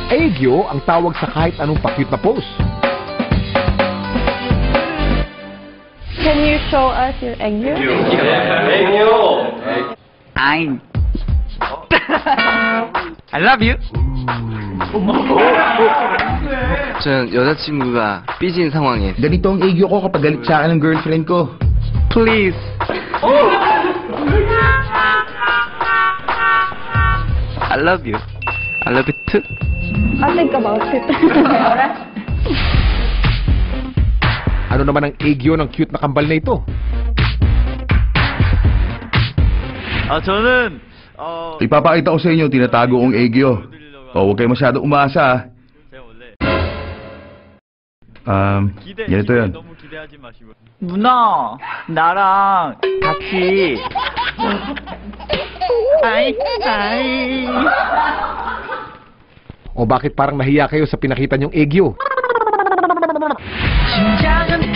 Aegyo ang tawag sa kahit anong pa-cute na pose. Can you show us your egg? I love you. 전 여자친구가 삐진 상황에 Ganito ang egyo ko kapag galit sa akin ng girlfriend ko. Please. I love you. I love you too. I'll think about it. Ano naman ang Aegyo ng cute na kambal na ito? 저는 Ipapakita ko sa inyo, tinatago kong egyo. Huwag kayo masyado umasa. Ganito yan. 너무 기대하지 마시고. 누나, 나랑 같이. 아이. O bakit parang nahiya kayo sa pinakita niyong Aegyo? 심장은